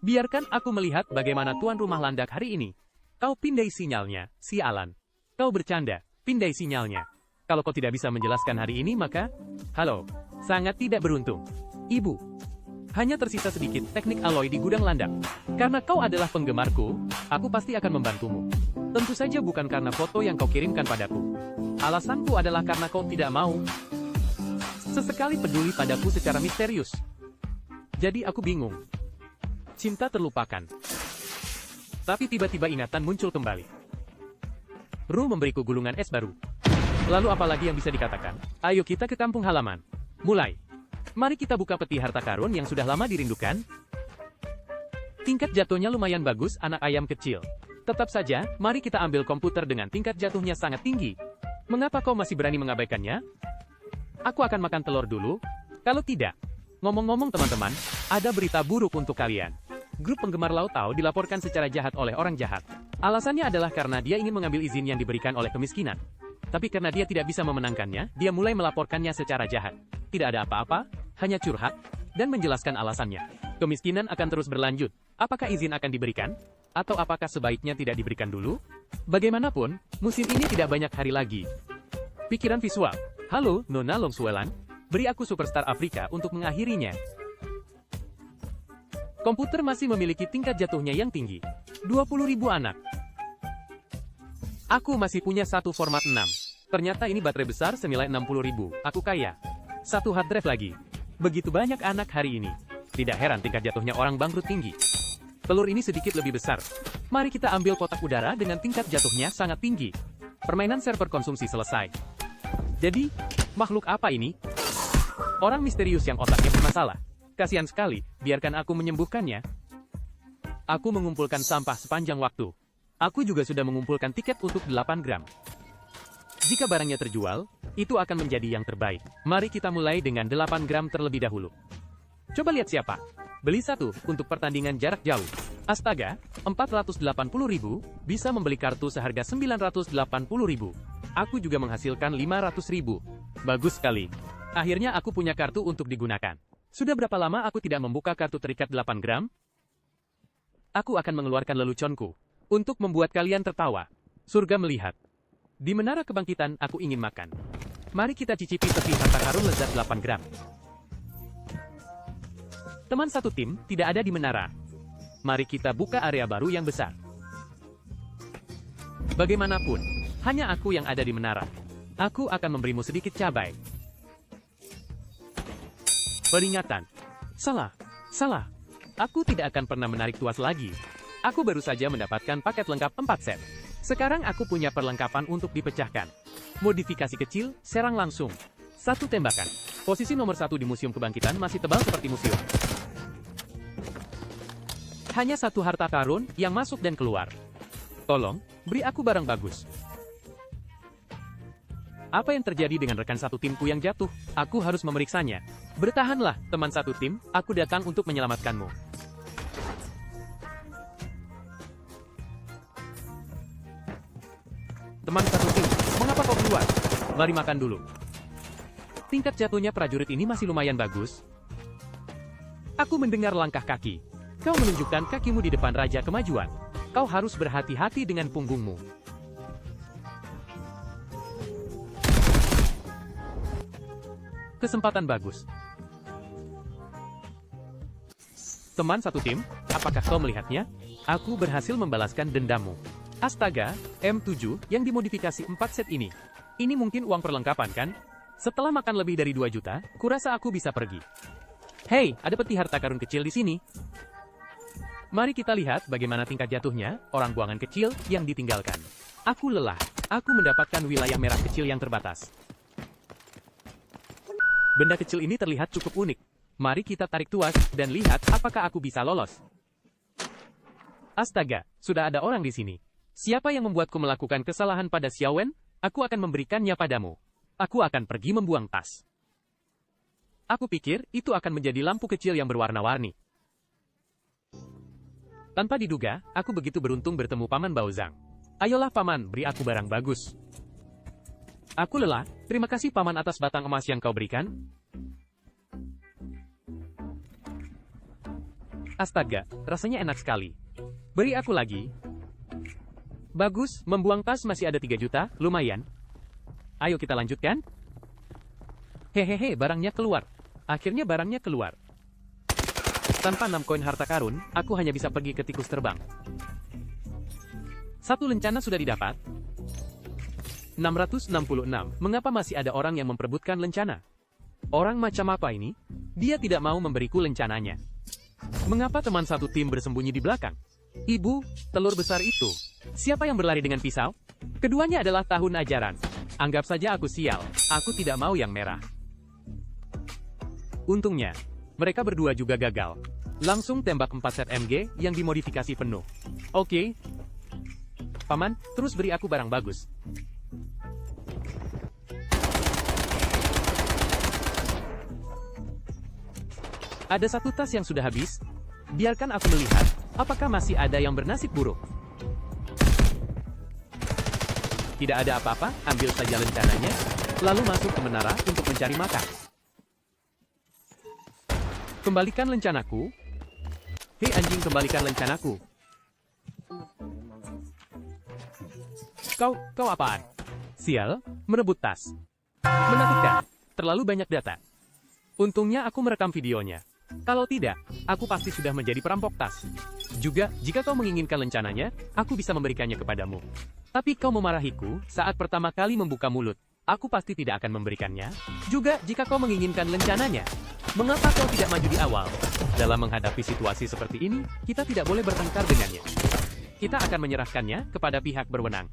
Biarkan aku melihat bagaimana tuan rumah landak hari ini. Kau pindai sinyalnya, sialan. Kau bercanda, pindai sinyalnya. Kalau kau tidak bisa menjelaskan hari ini maka... Halo, sangat tidak beruntung. Ibu, hanya tersisa sedikit teknik alloy di gudang landak. Karena kau adalah penggemarku, aku pasti akan membantumu. Tentu saja bukan karena foto yang kau kirimkan padaku. Alasanku adalah karena kau tidak mau sesekali peduli padaku secara misterius. Jadi aku bingung. Cinta terlupakan. Tapi tiba-tiba ingatan muncul kembali. Ru memberiku gulungan es baru. Lalu apalagi yang bisa dikatakan? Ayo kita ke kampung halaman. Mulai. Mari kita buka peti harta karun yang sudah lama dirindukan. Tingkat jatuhnya lumayan bagus, anak ayam kecil. Tetap saja, mari kita ambil komputer dengan tingkat jatuhnya sangat tinggi. Mengapa kau masih berani mengabaikannya? Aku akan makan telur dulu. Kalau tidak. Ngomong-ngomong teman-teman, ada berita buruk untuk kalian. Grup penggemar Lao Tao dilaporkan secara jahat oleh orang jahat. Alasannya adalah karena dia ingin mengambil izin yang diberikan oleh kemiskinan. Tapi karena dia tidak bisa memenangkannya, dia mulai melaporkannya secara jahat. Tidak ada apa-apa, hanya curhat, dan menjelaskan alasannya. Kemiskinan akan terus berlanjut. Apakah izin akan diberikan? Atau apakah sebaiknya tidak diberikan dulu? Bagaimanapun, musim ini tidak banyak hari lagi. Pikiran visual. Halo, Nona Longsuelan. Beri aku Superstar Afrika untuk mengakhirinya. Komputer masih memiliki tingkat jatuhnya yang tinggi. 20.000 anak. Aku masih punya satu format 6. Ternyata ini baterai besar senilai 60.000. Aku kaya. Satu hard drive lagi. Begitu banyak anak hari ini. Tidak heran tingkat jatuhnya orang bangkrut tinggi. Telur ini sedikit lebih besar. Mari kita ambil kotak udara dengan tingkat jatuhnya sangat tinggi. Permainan server konsumsi selesai. Jadi, makhluk apa ini? Orang misterius yang otaknya bermasalah. Kasihan sekali, biarkan aku menyembuhkannya. Aku mengumpulkan sampah sepanjang waktu. Aku juga sudah mengumpulkan tiket untuk 8 gram. Jika barangnya terjual, itu akan menjadi yang terbaik. Mari kita mulai dengan 8 gram terlebih dahulu. Coba lihat siapa. Beli satu untuk pertandingan jarak jauh. Astaga, 480.000 bisa membeli kartu seharga 980.000. Aku juga menghasilkan 500.000. Bagus sekali. Akhirnya aku punya kartu untuk digunakan. Sudah berapa lama aku tidak membuka kartu terikat 8 gram? Aku akan mengeluarkan leluconku untuk membuat kalian tertawa. Surga melihat. Di menara kebangkitan aku ingin makan. Mari kita cicipi peti harta karun lezat 8 gram. Teman satu tim tidak ada di menara. Mari kita buka area baru yang besar. Bagaimanapun, hanya aku yang ada di menara. Aku akan memberimu sedikit cabai. Peringatan. Salah. Aku tidak akan pernah menarik tuas lagi. Aku baru saja mendapatkan paket lengkap 4 set. Sekarang aku punya perlengkapan untuk dipecahkan. Modifikasi kecil, serang langsung. 1 tembakan. Posisi nomor 1 di Museum Kebangkitan masih tebal seperti museum. Hanya 1 harta karun yang masuk dan keluar. Tolong, beri aku barang bagus. Apa yang terjadi dengan rekan satu timku yang jatuh? Aku harus memeriksanya. Bertahanlah, teman satu tim, aku datang untuk menyelamatkanmu. Teman satu tim, mengapa kau keluar? Mari makan dulu. Tingkat jatuhnya prajurit ini masih lumayan bagus. Aku mendengar langkah kaki. Kau menunjukkan kakimu di depan Raja Kemajuan. Kau harus berhati-hati dengan punggungmu. Kesempatan bagus. Teman satu tim, apakah kau melihatnya? Aku berhasil membalaskan dendammu. Astaga, M7 yang dimodifikasi 4 set ini. Ini mungkin uang perlengkapan kan? Setelah makan lebih dari 2 juta, kurasa aku bisa pergi. Hei, ada peti harta karun kecil di sini. Mari kita lihat bagaimana tingkat jatuhnya, orang buangan kecil yang ditinggalkan. Aku lelah. Aku mendapatkan wilayah merah kecil yang terbatas. Benda kecil ini terlihat cukup unik. Mari kita tarik tuas dan lihat apakah aku bisa lolos. Astaga, sudah ada orang di sini. Siapa yang membuatku melakukan kesalahan pada Xiaowen? Aku akan memberikannya padamu. Aku akan pergi membuang tas. Aku pikir itu akan menjadi lampu kecil yang berwarna-warni. Tanpa diduga, aku begitu beruntung bertemu Paman Baozang. Ayolah Paman, beri aku barang bagus. Aku lelah, terima kasih Paman atas batang emas yang kau berikan. Astaga, rasanya enak sekali. Beri aku lagi. Bagus, membuang tas masih ada 3 juta, lumayan. Ayo kita lanjutkan. Hehehe, barangnya keluar. Akhirnya barangnya keluar. Tanpa 6 koin harta karun, aku hanya bisa pergi ke tikus terbang. 1 lencana sudah didapat. 666, mengapa masih ada orang yang memperebutkan lencana? Orang macam apa ini? Dia tidak mau memberiku lencananya. Mengapa teman satu tim bersembunyi di belakang? Ibu, telur besar itu. Siapa yang berlari dengan pisau? Keduanya adalah tahun ajaran. Anggap saja aku sial, aku tidak mau yang merah. Untungnya, mereka berdua juga gagal. Langsung tembak 4 set MG yang dimodifikasi penuh. Oke. Paman, terus beri aku barang bagus. Ada 1 tas yang sudah habis. Biarkan aku melihat, apakah masih ada yang bernasib buruk. Tidak ada apa-apa, ambil saja lencananya, lalu masuk ke menara untuk mencari makan. Kembalikan lencanaku. Hei anjing, kembalikan lencanaku. Kau apaan? Sial, merebut tas. Menakutkan, terlalu banyak data. Untungnya aku merekam videonya. Kalau tidak, aku pasti sudah menjadi perampok tas. Juga, jika kau menginginkan lencananya, aku bisa memberikannya kepadamu. Tapi kau memarahiku saat pertama kali membuka mulut. Aku pasti tidak akan memberikannya. Juga, jika kau menginginkan lencananya, mengapa kau tidak maju di awal? Dalam menghadapi situasi seperti ini, kita tidak boleh bertengkar dengannya. Kita akan menyerahkannya kepada pihak berwenang.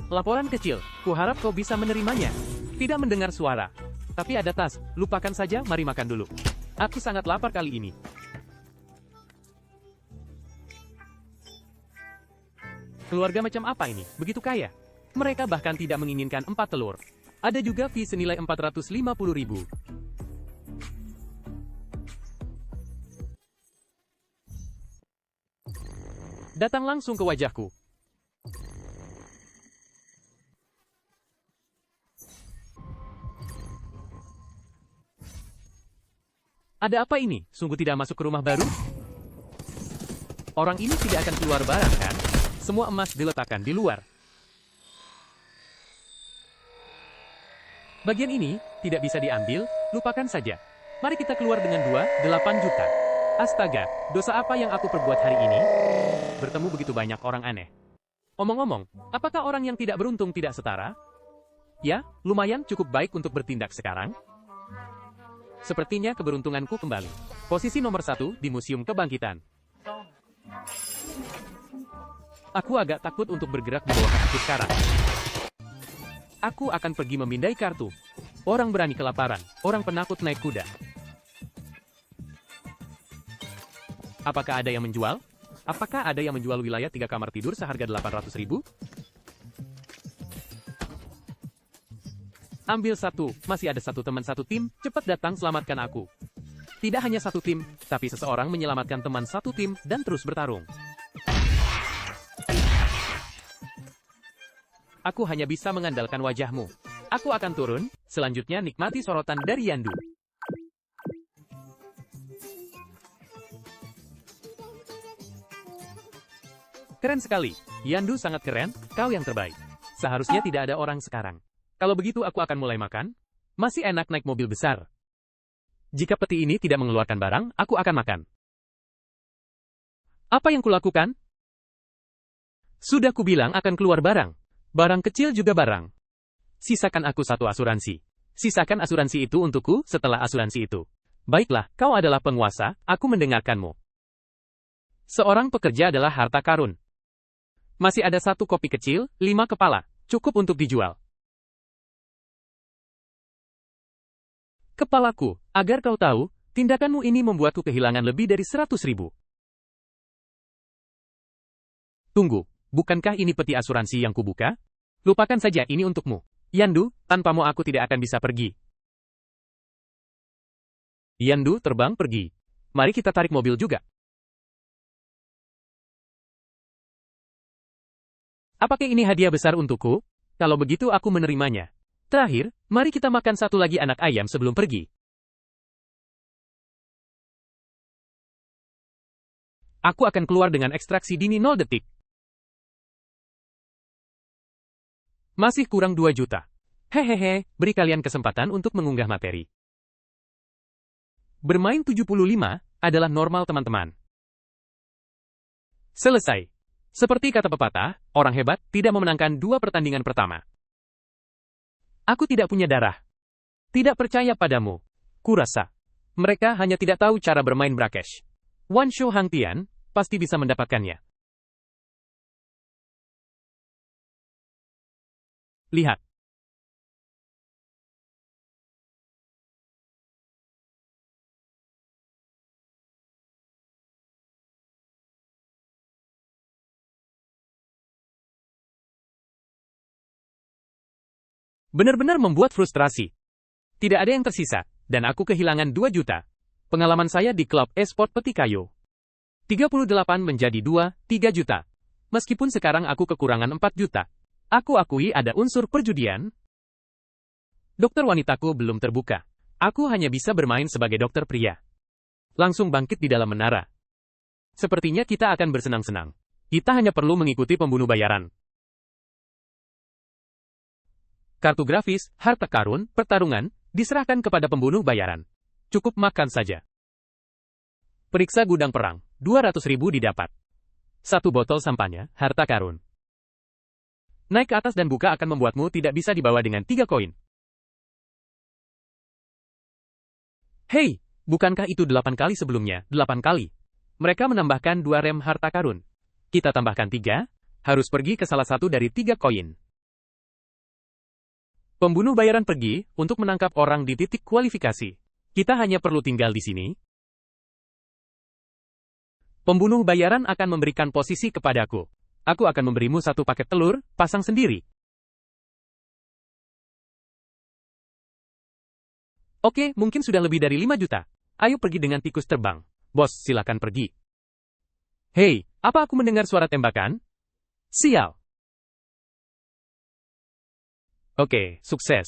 Laporan kecil, kuharap kau bisa menerimanya. Tidak mendengar suara. Tapi ada tas, lupakan saja, mari makan dulu. Aku sangat lapar kali ini. Keluarga macam apa ini? Begitu kaya. Mereka bahkan tidak menginginkan 4 telur. Ada juga fee senilai 450.000. Datang langsung ke wajahku. Ada apa ini? Sungguh tidak masuk ke rumah baru? Orang ini tidak akan keluar barang, kan? Semua emas diletakkan di luar. Bagian ini, tidak bisa diambil, lupakan saja. Mari kita keluar dengan 8 juta. Astaga, dosa apa yang aku perbuat hari ini? Bertemu begitu banyak orang aneh. Omong-omong, apakah orang yang tidak beruntung tidak setara? Ya, lumayan cukup baik untuk bertindak sekarang. Sepertinya keberuntunganku kembali. Posisi nomor 1 di Museum Kebangkitan. Aku agak takut untuk bergerak di bawah kakiku sekarang. Aku akan pergi memindai kartu. Orang berani kelaparan, orang penakut naik kuda. Apakah ada yang menjual? Apakah ada yang menjual wilayah 3 kamar tidur seharga 800.000? Ambil 1, masih ada 1 teman 1 tim, cepat datang selamatkan aku. Tidak hanya 1 tim, tapi seseorang menyelamatkan teman 1 tim dan terus bertarung. Aku hanya bisa mengandalkan wajahmu. Aku akan turun, selanjutnya nikmati sorotan dari Yandu. Keren sekali, Yandu sangat keren, kau yang terbaik. Seharusnya tidak ada orang sekarang. Kalau begitu aku akan mulai makan. Masih enak naik mobil besar. Jika peti ini tidak mengeluarkan barang, aku akan makan. Apa yang kulakukan? Sudah kubilang akan keluar barang. Barang kecil juga barang. Sisakan aku 1 asuransi. Sisakan asuransi itu untukku setelah asuransi itu. Baiklah, kau adalah penguasa, aku mendengarkanmu. Seorang pekerja adalah harta karun. Masih ada 1 kopi kecil, 5 kepala, cukup untuk dijual. Kepalaku, agar kau tahu, tindakanmu ini membuatku kehilangan lebih dari 100.000. Tunggu, bukankah ini peti asuransi yang kubuka? Lupakan saja, ini untukmu. Yandu, tanpamu aku tidak akan bisa pergi. Yandu terbang pergi. Mari kita tarik mobil juga. Apakah ini hadiah besar untukku? Kalau begitu aku menerimanya. Terakhir, mari kita makan 1 lagi anak ayam sebelum pergi. Aku akan keluar dengan ekstraksi dini 0 detik. Masih kurang 2 juta. Hehehe, beri kalian kesempatan untuk mengunggah materi. Bermain 75 adalah normal teman-teman. Selesai. Seperti kata pepatah, orang hebat tidak memenangkan 2 pertandingan pertama. Aku tidak punya darah. Tidak percaya padamu. Kurasa. Mereka hanya tidak tahu cara bermain Brakesh. Wan Shou Hang Tian pasti bisa mendapatkannya. Lihat. Benar-benar membuat frustrasi. Tidak ada yang tersisa, dan aku kehilangan 2 juta. Pengalaman saya di klub e-sport Peti Kayu. 38 menjadi 3 juta. Meskipun sekarang aku kekurangan 4 juta. Aku akui ada unsur perjudian. Dokter wanitaku belum terbuka. Aku hanya bisa bermain sebagai dokter pria. Langsung bangkit di dalam menara. Sepertinya kita akan bersenang-senang. Kita hanya perlu mengikuti pembunuh bayaran. Kartu grafis, harta karun, pertarungan, diserahkan kepada pembunuh bayaran. Cukup makan saja. Periksa gudang perang, 200.000 didapat. 1 botol sampahnya, harta karun. Naik ke atas dan buka akan membuatmu tidak bisa dibawa dengan 3 koin. Hei, bukankah itu 8 kali sebelumnya, 8 kali? Mereka menambahkan 2 rem harta karun. Kita tambahkan 3, harus pergi ke salah satu dari 3 koin. Pembunuh bayaran pergi untuk menangkap orang di titik kualifikasi. Kita hanya perlu tinggal di sini. Pembunuh bayaran akan memberikan posisi kepadaku. Aku akan memberimu 1 paket telur, pasang sendiri. Oke, mungkin sudah lebih dari 5 juta. Ayo pergi dengan tikus terbang. Bos, silakan pergi. Hei, apa aku mendengar suara tembakan? Sial. Oke, sukses.